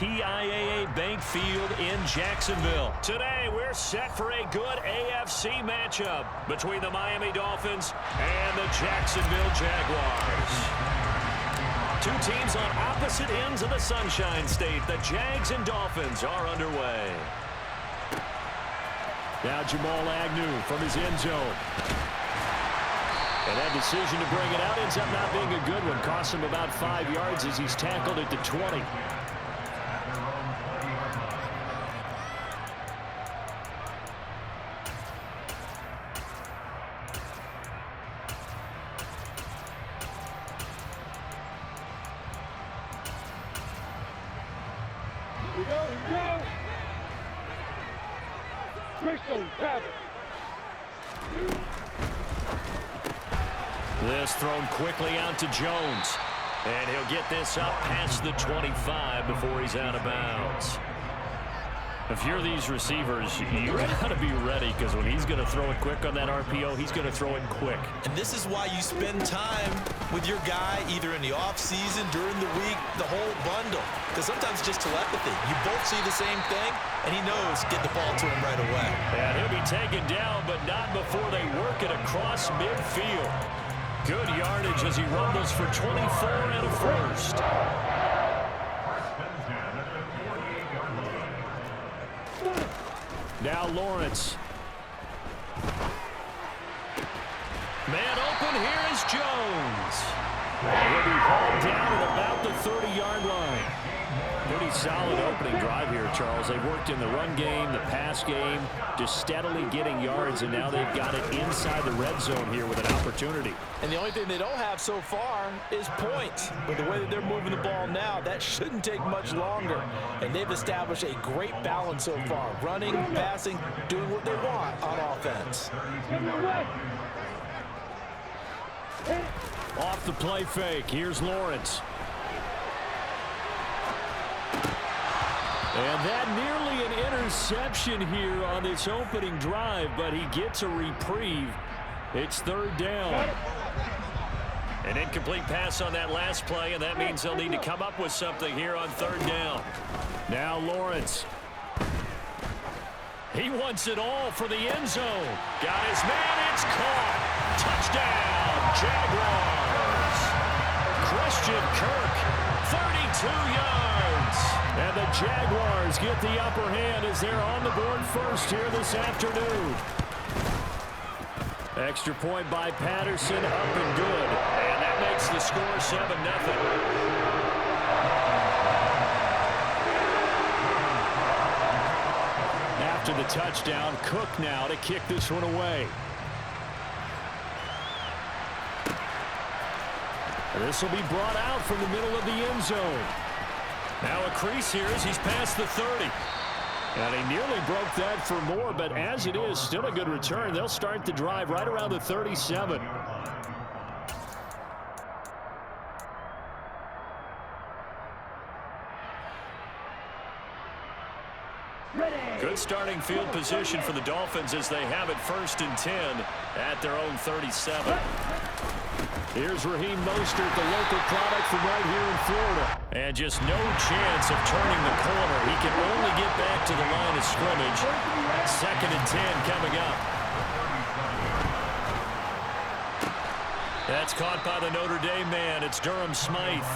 TIAA Bank Field in Jacksonville. Today, we're set for a good AFC matchup between the Miami Dolphins and the Jacksonville Jaguars. Two teams on opposite ends of the Sunshine State. The Jags and Dolphins are underway. Now Jamal Agnew from his end zone. And that decision to bring it out ends up not being a good one. Costs him about 5 yards as he's tackled at the 20. This thrown quickly out to Jones. And he'll get this up past the 25 before he's out of bounds. If you're these receivers, you got to be ready, because when he's going to throw it quick on that RPO, he's going to throw it quick. And this is why you spend time with your guy either in the offseason, during the week, the whole bundle. Because sometimes it's just telepathy. You both see the same thing, and he knows get the ball to him right away. And he'll be taken down, but not before they work it across midfield. Good yardage as he rumbles for 24 and a first. Now Lawrence. Man open, here is Jones. He'll be hauled down at about the 30-yard line. Pretty solid opening drive here, Charles. They've worked in the run game, the pass game, just steadily getting yards, and now they've got it inside the red zone here with an opportunity. And the only thing they don't have so far is points. But the way that they're moving the ball now, that shouldn't take much longer. And they've established a great balance so far. Running, passing, doing what they want on offense. Off the play fake, here's Lawrence. And that nearly an interception here on this opening drive, but he gets a reprieve. It's third down. An incomplete pass on that last play, and that means they'll need to come up with something here on third down. Now Lawrence. He wants it all for the end zone. Got his man, it's caught. Touchdown, Jaguars. Christian Kirk, 32 yards. And the Jaguars get the upper hand as they're on the board first here this afternoon. Extra point by Patterson, up and good. And that makes the score 7-0. After the touchdown, Cook now to kick this one away. This will be brought out from the middle of the end zone. Now a crease here as he's past the 30. And he nearly broke that for more, but as it is, still a good return. They'll start the drive right around the 37. Good starting field position for the Dolphins as they have it 1st and 10 at their own 37. Here's Raheem Mostert, the local product from right here in Florida. And just no chance of turning the corner. He can only get back to the line of scrimmage. 2nd and 10 coming up. That's caught by the Notre Dame man. It's Durham Smythe.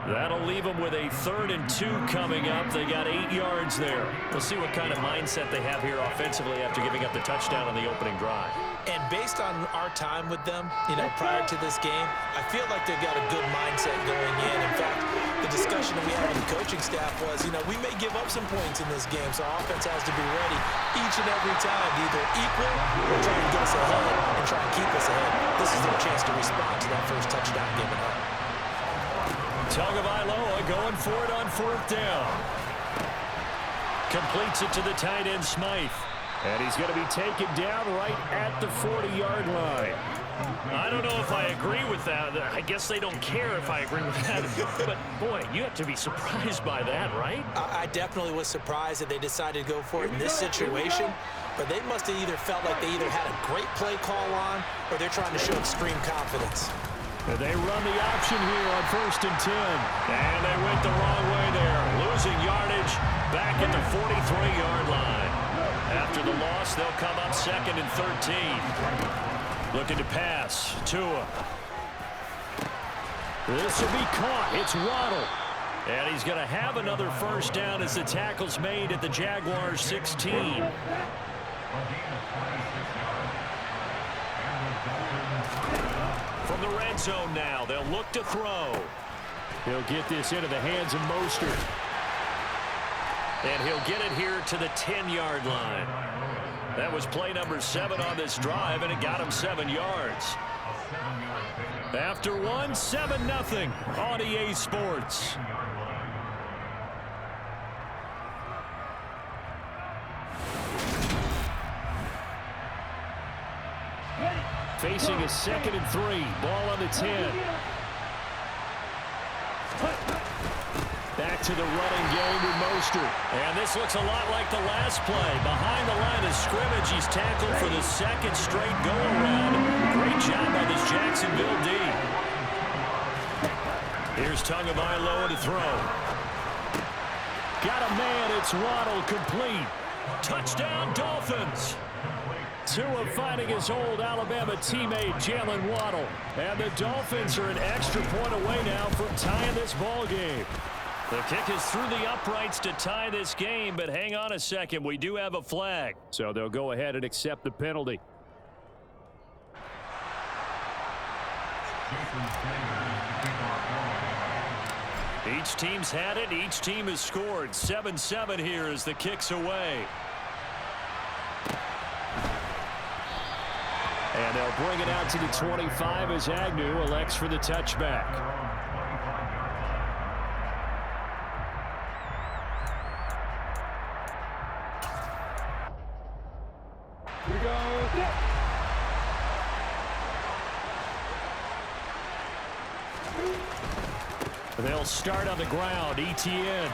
That'll leave them with a 3rd and 2 coming up. They got 8 yards there. We'll see what kind of mindset they have here offensively after giving up the touchdown on the opening drive. And based on our time with them, prior to this game, I feel like they've got a good mindset going in. In fact, the discussion that we had with the coaching staff was, we may give up some points in this game, so our offense has to be ready each and every time to either equal or try to get us ahead and try and keep us ahead. This is their chance to respond to that first touchdown given up. Tagovailoa going for it on 4th down. Completes it to the tight end Smythe. And he's going to be taken down right at the 40-yard line. I don't know if I agree with that. I guess they don't care if I agree with that. But, boy, you have to be surprised by that, right? I definitely was surprised that they decided to go for it in this situation. But they must have either felt like they either had a great play call on or they're trying to show extreme confidence. And they run the option here on 1st and 10. And they went the wrong way there. Losing yardage back at the 43-yard line. After the loss, they'll come up 2nd and 13. Looking to pass. Tua. This will be caught. It's Waddle. And he's going to have another first down as the tackle's made at the Jaguars' 16. From the red zone now, they'll look to throw. He'll get this into the hands of Mostert. And he'll get it here to the 10-yard line. That was play number 7 on this drive, and it got him 7 yards. After 7-0 on EA Sports. Facing a 2nd and 3. Ball on the 10. Back to the running game with Mostert. And this looks a lot like the last play. Behind the line of scrimmage, he's tackled for the 2nd straight go-around. Great job by this Jacksonville D. Here's Tagovailoa to throw. Got a man. It's Waddle, complete. Touchdown, Dolphins. Tua finding his old Alabama teammate Jalen Waddle. And the Dolphins are an extra point away now from tying this ball game. The kick is through the uprights to tie this game, but hang on a second. We do have a flag. So they'll go ahead and accept the penalty. Each team's had it. Each team has scored. 7-7 here as the kick's away. And they'll bring it out to the 25 as Agnew elects for the touchback. Here we go. They'll start on the ground. Etienne.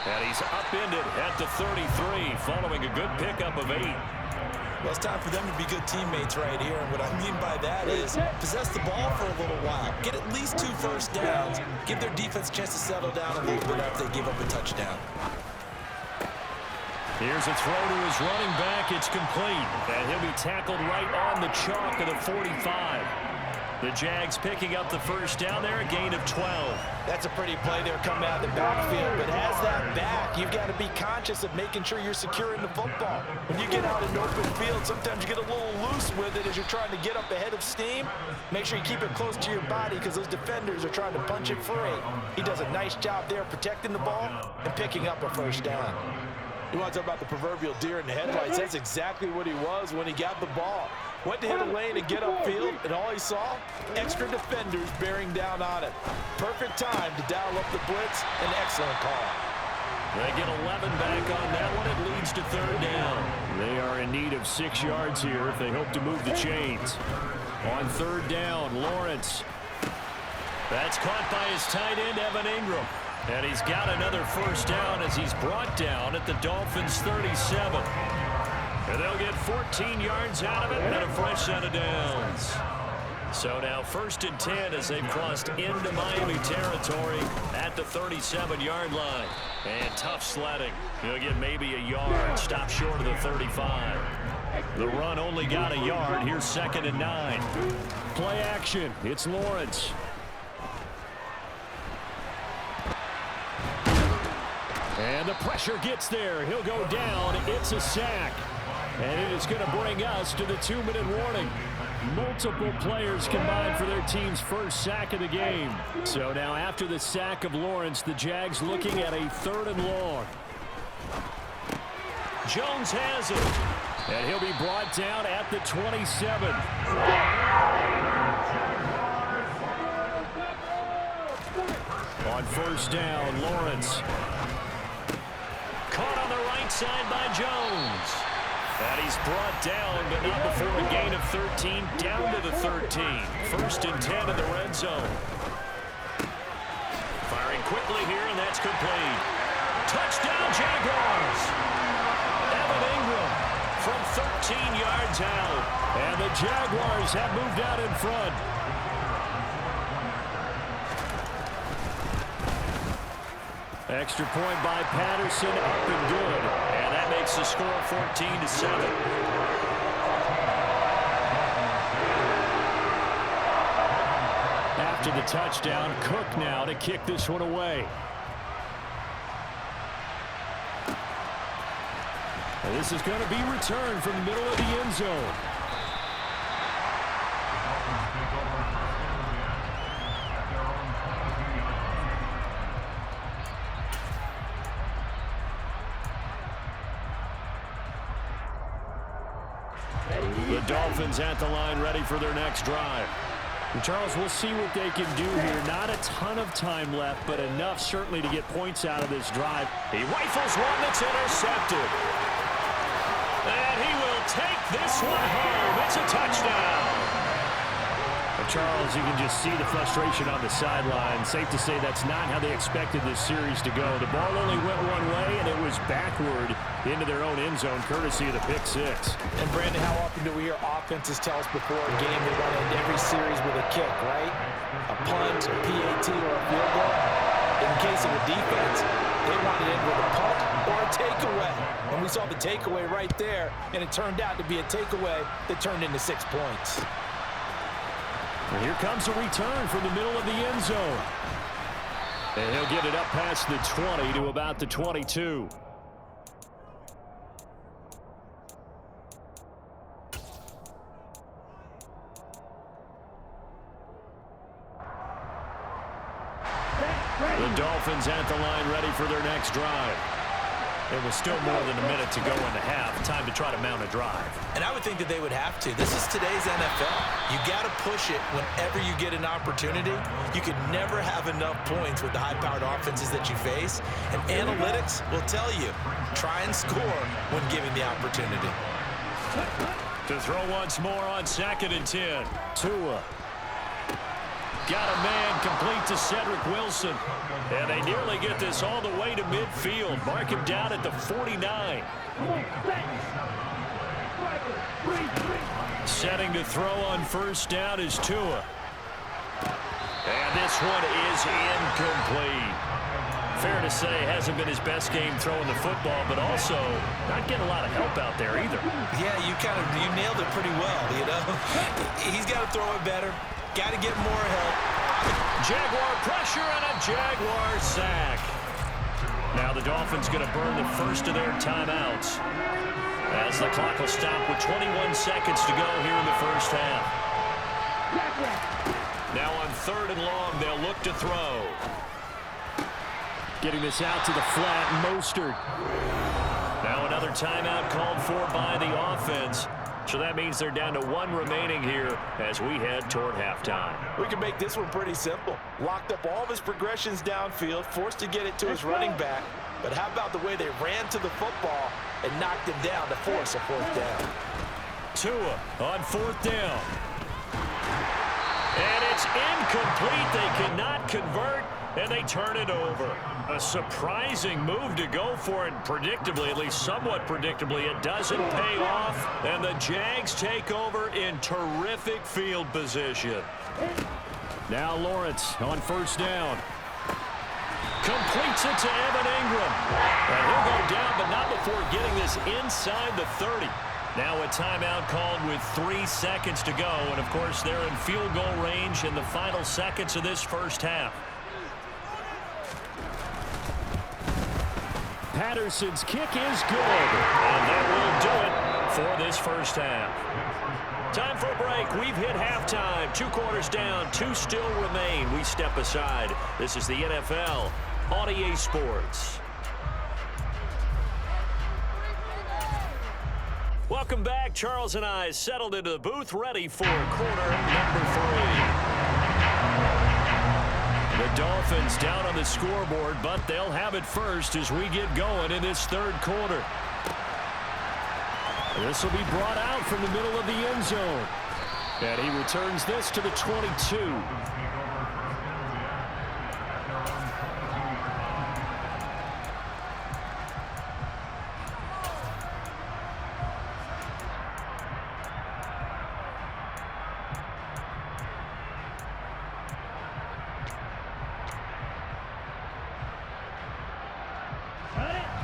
And he's upended at the 33 following a good pickup of 8. Well, it's time for them to be good teammates right here. And what I mean by that is possess the ball for a little while. Get at least 2 first downs. Give their defense a chance to settle down a little bit after they give up a touchdown. Here's a throw to his running back. It's complete. And he'll be tackled right on the chalk of the 45. The Jags picking up the first down there, a gain of 12. That's a pretty play there coming out of the backfield. But as that back, you've got to be conscious of making sure you're securing the football. When you get out in open field, sometimes you get a little loose with it as you're trying to get up ahead of steam. Make sure you keep it close to your body because those defenders are trying to punch it free. He does a nice job there protecting the ball and picking up a first down. You want to talk about the proverbial deer in the headlights? That's exactly what he was when he got the ball. Went to hit a lane and get upfield, and all he saw, extra defenders bearing down on it. Perfect time to dial up the blitz. An excellent call. They get 11 back on that one. It leads to 3rd down. They are in need of 6 yards here if they hope to move the chains. On 3rd down, Lawrence. That's caught by his tight end, Evan Ingram. And he's got another first down as he's brought down at the Dolphins' 37. And they'll get 14 yards out of it and a fresh set of downs. So now 1st and 10 as they've crossed into Miami territory at the 37-yard line. And tough sledding. He'll get maybe a yard. Stop short of the 35. The run only got a yard. Here's 2nd and 9. Play action. It's Lawrence. And the pressure gets there. He'll go down. It's a sack. And it is going to bring us to the 2-minute warning. Multiple players combined for their team's first sack of the game. So now after the sack of Lawrence, the Jags looking at a 3rd and long. Jones has it. And he'll be brought down at the 27. On 1st down, Lawrence. Caught on the right side by Jones. And he's brought down, but not before a gain of 13, down to the 13. 1st and 10 in the red zone. Firing quickly here, and that's complete. Touchdown, Jaguars! Evan Ingram from 13 yards out. And the Jaguars have moved out in front. Extra point by Patterson, up and good. And that makes the score 14-7. After the touchdown, Cook now to kick this one away. And this is going to be returned from the middle of the end zone. The Dolphins at the line, ready for their next drive. And Charles, we'll see what they can do here. Not a ton of time left, but enough certainly to get points out of this drive. He rifles one that's intercepted. And he will take this one home. It's a touchdown. And Charles, you can just see the frustration on the sideline. Safe to say that's not how they expected this series to go. The ball only went one way, and it was backward into their own end zone, courtesy of the pick six. And, Brandon, how often do we hear offenses tell us before a game they want to end every series with a kick, right? A punt, a PAT, or a field goal. In case of a defense, they want to end with a punt or a takeaway. And we saw the takeaway right there, and it turned out to be a takeaway that turned into 6 points. And here comes a return from the middle of the end zone. And he'll get it up past the 20 to about the 22. The Dolphins at the line, ready for their next drive. There was still more than a minute to go in the half. Time to try to mount a drive. And I would think that they would have to. This is today's NFL. You got to push it whenever you get an opportunity. You can never have enough points with the high-powered offenses that you face. And analytics will tell you, try and score when given the opportunity. To throw once more on 2nd and 10. Tua. Got a man complete to Cedric Wilson. And they nearly get this all the way to midfield. Mark him down at the 49. Setting to throw on first down is Tua. And this one is incomplete. Fair to say, hasn't been his best game throwing the football, but also not getting a lot of help out there either. Yeah, you nailed it pretty well, you know. He's got to throw it better. Got to get more help. Jaguar pressure and a Jaguar sack. Now the Dolphins going to burn the first of their timeouts as the clock will stop with 21 seconds to go here in the first half. Now on 3rd and long, they'll look to throw. Getting this out to the flat, Mostert. Now another timeout called for by the offense. So that means they're down to 1 remaining here as we head toward halftime. We can make this one pretty simple. Locked up all of his progressions downfield, forced to get it to his running back. But how about the way they ran to the football and knocked him down to force a 4th down? Tua on 4th down. And it's incomplete. They cannot convert, and they turn it over. A surprising move to go for it. Predictably, at least somewhat predictably, it doesn't pay off. And the Jags take over in terrific field position. Now Lawrence on 1st down. Completes it to Evan Ingram. And he'll go down, but not before getting this inside the 30. Now a timeout called with 3 seconds to go. And, of course, they're in field goal range in the final seconds of this first half. Patterson's kick is good. And that will do it for this first half. Time for a break. We've hit halftime. 2 quarters down. 2 still remain. We step aside. This is the NFL on EA Sports. Welcome back. Charles and I settled into the booth, ready for quarter number 3. The Dolphins down on the scoreboard, but they'll have it first as we get going in this 3rd quarter. This will be brought out from the middle of the end zone. And he returns this to the 22.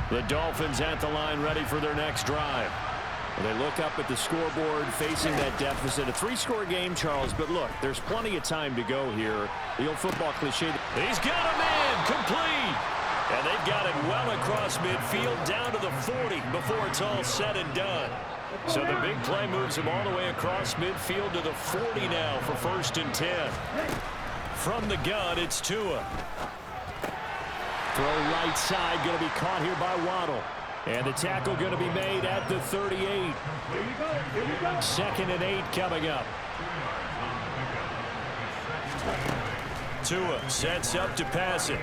The Dolphins at the line ready for their next drive. They look up at the scoreboard facing that deficit. A 3-score game, Charles, but look, there's plenty of time to go here. The old football cliche. He's got a man complete. And they've got it well across midfield down to the 40 before it's all said and done. So the big play moves him all the way across midfield to the 40 now for 1st and 10. From the gun, it's Tua. Throw right side, going to be caught here by Waddle. And the tackle going to be made at the 38. 2nd and 8 coming up. Tua sets up to pass it.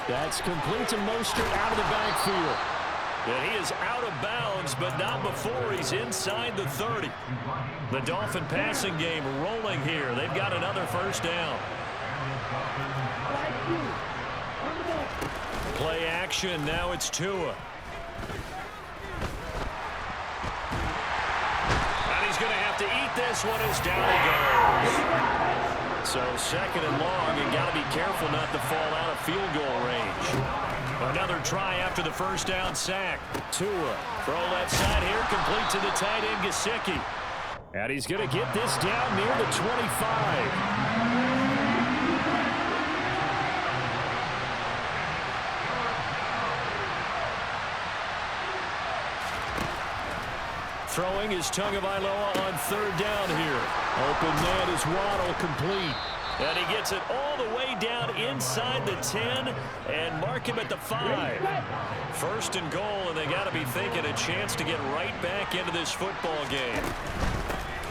That's complete to Mostert out of the backfield. And he is out of bounds, but not before he's inside the 30. The Dolphin passing game rolling here. They've got another 1st down. Play action. Now it's Tua. And he's going to have to eat this one as down he goes. So 2nd and long, and got to be careful not to fall out of field goal range. Another try after the 1st down sack. Tua, throw left side here, complete to the tight end, Gesicki. And he's going to get this down near the 25. Throwing is Tagovailoa on 3rd down here. Open man is Waddle, complete. And he gets it all the way down inside the 10 and mark him at the 5. 1st and goal, and they got to be thinking a chance to get right back into this football game.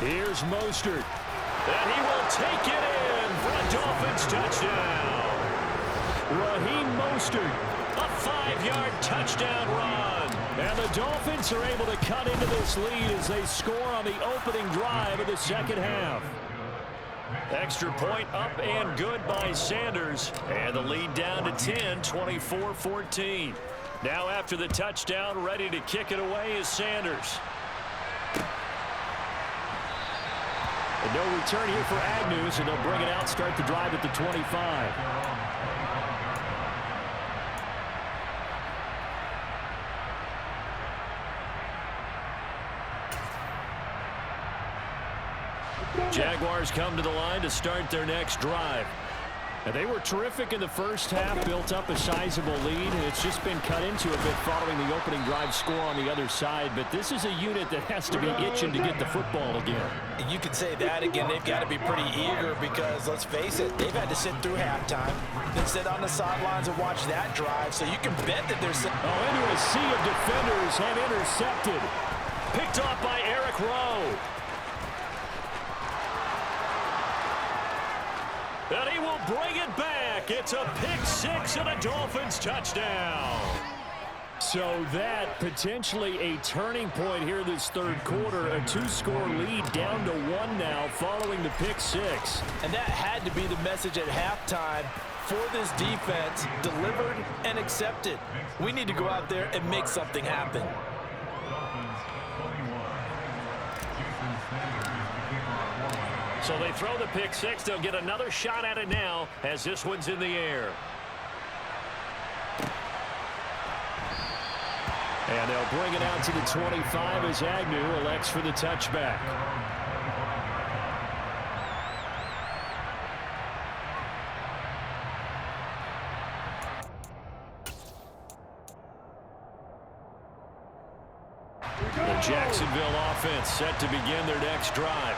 Here's Mostert. And he will take it in for a Dolphins touchdown. Raheem Mostert, a 5-yard touchdown run. And the Dolphins are able to cut into this lead as they score on the opening drive of the 2nd half. Extra point up and good by Sanders. And the lead down to 10, 24-14. Now after the touchdown, ready to kick it away is Sanders. And no return here for Agnew, so they'll bring it out, start the drive at the 25. Jaguars come to the line to start their next drive. And they were terrific in the 1st half, built up a sizable lead, and it's just been cut into a bit following the opening drive score on the other side. But this is a unit that has to be itching to get the football again. And you can say that again. They've got to be pretty eager because, let's face it, they've had to sit through halftime, then sit on the sidelines and watch that drive. So you can bet that they're sitting. Into a sea of defenders and intercepted. Picked off by Eric Rowe. And he will bring it back. It's a pick-6 and a Dolphins touchdown. So that potentially a turning point here this 3rd quarter. A 2-score lead down to 1 now following the pick-6. And that had to be the message at halftime for this defense. Delivered and accepted. We need to go out there and make something happen. So they throw the pick-6. They'll get another shot at it now as this one's in the air. And they'll bring it out to the 25 as Agnew elects for the touchback. The Jacksonville offense set to begin their next drive.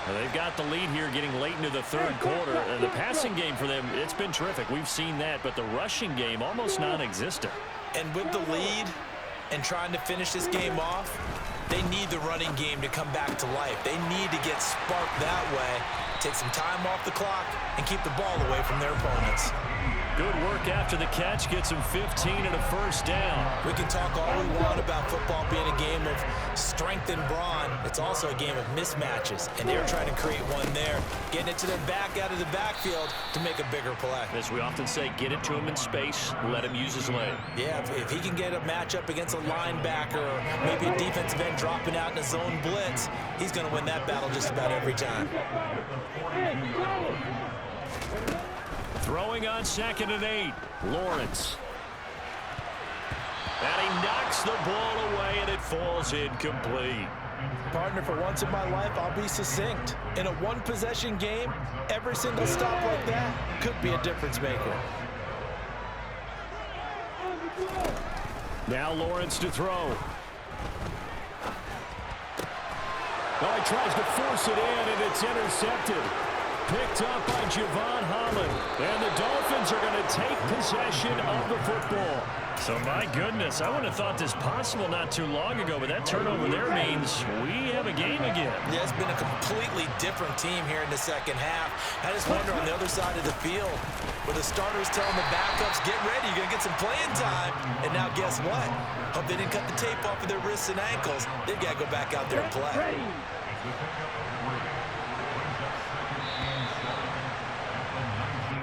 Well, they've got the lead here getting late into the 3rd quarter. The passing game for them, it's been terrific. We've seen that, but the rushing game almost non-existent. And with the lead and trying to finish this game off, they need the running game to come back to life. They need to get sparked that way, take some time off the clock, and keep the ball away from their opponents. Good work after the catch. Gets him 15 and a 1st down. We can talk all we want about football being a game of strength and brawn. It's also a game of mismatches, and they're trying to create one there, getting it to their back out of the backfield to make a bigger play. As we often say, get it to him in space, let him use his leg. Yeah, if he can get a matchup against a linebacker or maybe a defensive end dropping out in a zone blitz, he's going to win that battle just about every time. Throwing on 2nd and 8. Lawrence. Knocks the ball away, and it falls incomplete. Partner, for once in my life, I'll be succinct. In a one-possession game, every single stop like that could be a difference maker. Now Lawrence to throw. Oh, he tries to force it in, and it's intercepted. Picked up by Javon Holland. And the Dolphins are going to take possession of the football. So, my goodness, I wouldn't have thought this possible not too long ago, but that turnover there means we have a game again. Yeah, it's been a completely different team here in the second half. I just wonder on the other side of the field, where the starters telling the backups, get ready, you're going to get some playing time. And now guess what? Hope they didn't cut the tape off of their wrists and ankles. They've got to go back out there and play.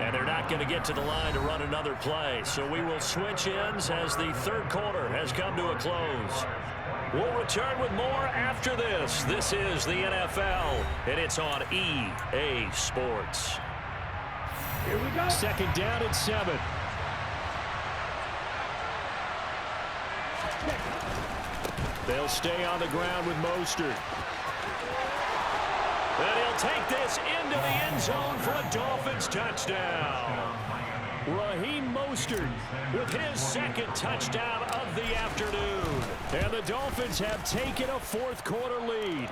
And they're not going to get to the line to run another play. So we will switch ends as the third quarter has come to a close. We'll return with more after this. This is the NFL, and it's on EA Sports. Here we go. Second down at 7. They'll stay on the ground with Mostert. And he'll take this into the end zone for a Dolphins touchdown. Raheem Mostert with his second touchdown of the afternoon. And the Dolphins have taken a fourth quarter lead.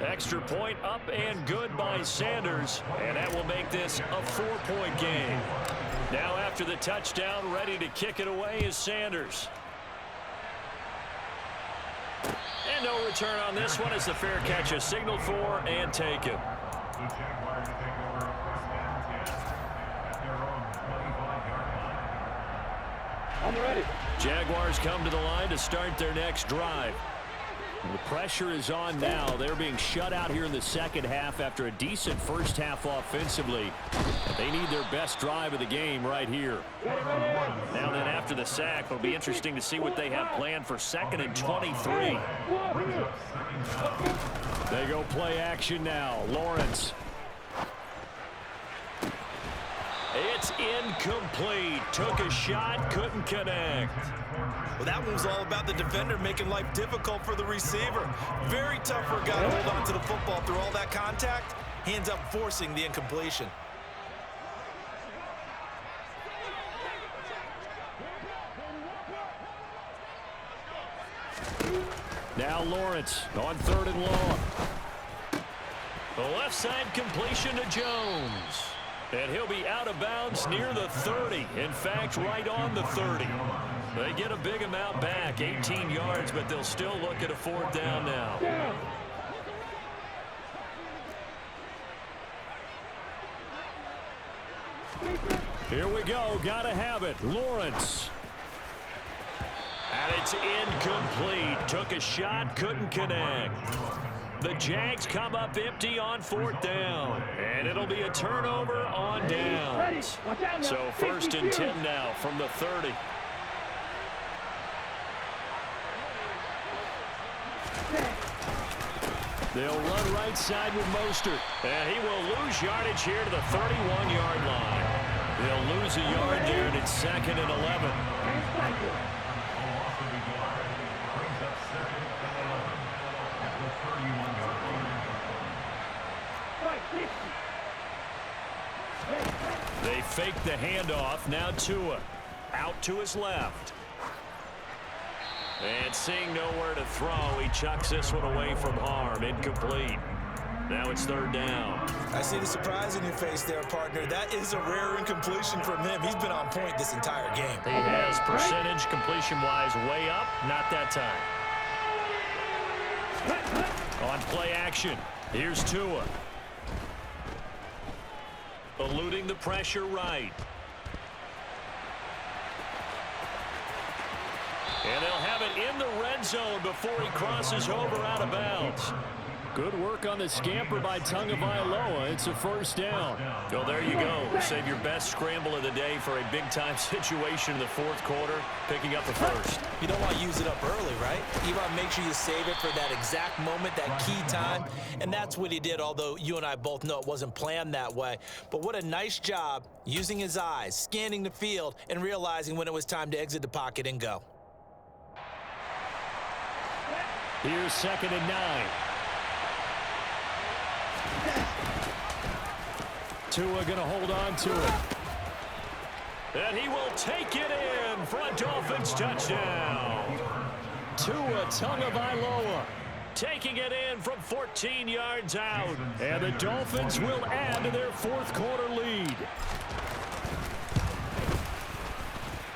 Extra point up and good by Sanders. And that will make this a 4-point game. Now after the touchdown, ready to kick it away is Sanders. And no return on this one as the fair catch is signaled for and taken. I'm ready. Jaguars come to the line to start their next drive. The pressure is on now. They're being shut out here in the second half after a decent first half offensively. They need their best drive of the game right here. Now then, after the sack, it'll be interesting to see what they have planned for 2nd and 23. They go play action now. Lawrence. It's incomplete. Took a shot, couldn't connect. Well, that one was all about the defender making life difficult for the receiver. Very tough for a guy to hold on to the football through all that contact. He ends up forcing the incompletion. Now Lawrence on 3rd and long. The left side completion to Jones. And he'll be out of bounds near the 30. In fact, right on the 30. They get a big amount back, 18 yards, but they'll still look at a 4th down now. Here we go. Got to have it. Lawrence. And it's incomplete. Took a shot, couldn't connect. The Jags come up empty on 4th down. And it'll be a turnover on downs. So 1st and 10 now from the 30. They'll run right side with Mostert. And he will lose yardage here to the 31-yard line. They'll lose a yard there, and it's 2nd and 11. They fake the handoff. Now Tua out to his left. And seeing nowhere to throw, he chucks this one away from harm. Incomplete. Now it's 3rd down. I see the surprise in your face there, partner. That is a rare incompletion from him. He's been on point this entire game. He has percentage completion-wise way up. Not that time. On play action, here's Tua. Eluding the pressure right. And they'll have it in the red zone before he crosses over out of bounds. Good work on the scamper by Tagovailoa. It's a 1st down. Well, there you go. Save your best scramble of the day for a big-time situation in the 4th quarter, picking up the 1st. You don't want to use it up early, right? You want to make sure you save it for that exact moment, that key time. And that's what he did, although you and I both know it wasn't planned that way. But what a nice job using his eyes, scanning the field, and realizing when it was time to exit the pocket and go. Here's 2nd and 9. Tua going to hold on to it. And he will take it in for a Dolphins touchdown. Tua Tagovailoa taking it in from 14 yards out. And the Dolphins will add to their fourth quarter lead.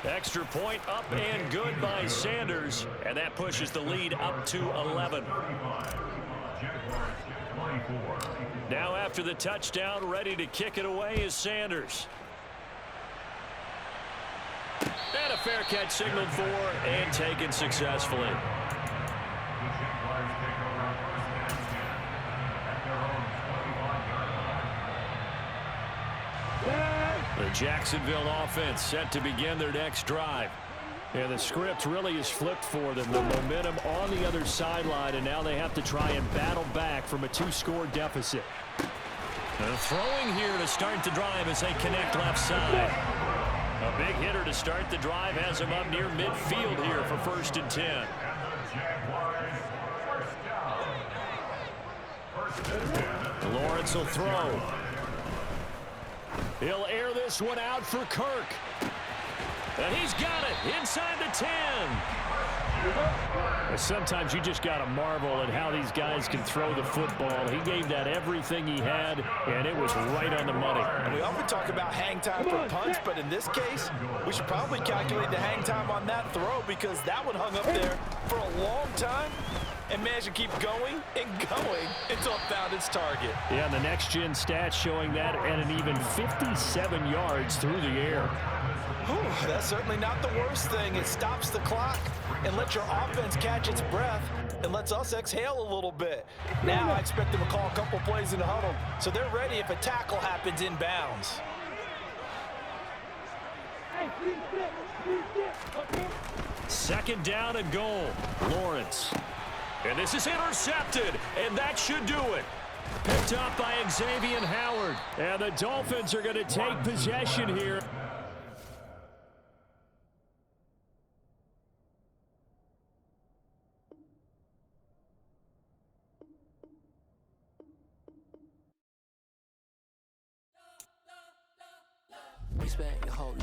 Extra point up and good by Sanders. And that pushes the lead up to 11. Now after the touchdown, ready to kick it away is Sanders. And a fair catch signaled for and taken successfully. The Jacksonville offense set to begin their next drive. And the script really is flipped for them. The momentum on the other sideline, and now they have to try and battle back from a 2-score deficit. Throwing here to start the drive as they connect left side. A big hitter to start the drive has him up near midfield here for 1st and 10. Lawrence will throw. He'll air this one out for Kirk. And he's got it inside the 10. Sometimes you just got to marvel at how these guys can throw the football. He gave that everything he had, and it was right on the money. And we often talk about hang time for punts, but in this case, we should probably calculate the hang time on that throw because that one hung up there for a long time and managed to keep going and going until it found its target. Yeah, and the next-gen stats showing that at an even 57 yards through the air. Whew, that's certainly not the worst thing. It stops the clock and lets your offense catch its breath and lets us exhale a little bit. Now I expect them to call a couple plays in the huddle so they're ready if a tackle happens inbounds. Second down and goal. Lawrence. And this is intercepted, and that should do it. Picked up by Xavier Howard. And the Dolphins are going to take possession here. We spent your whole life.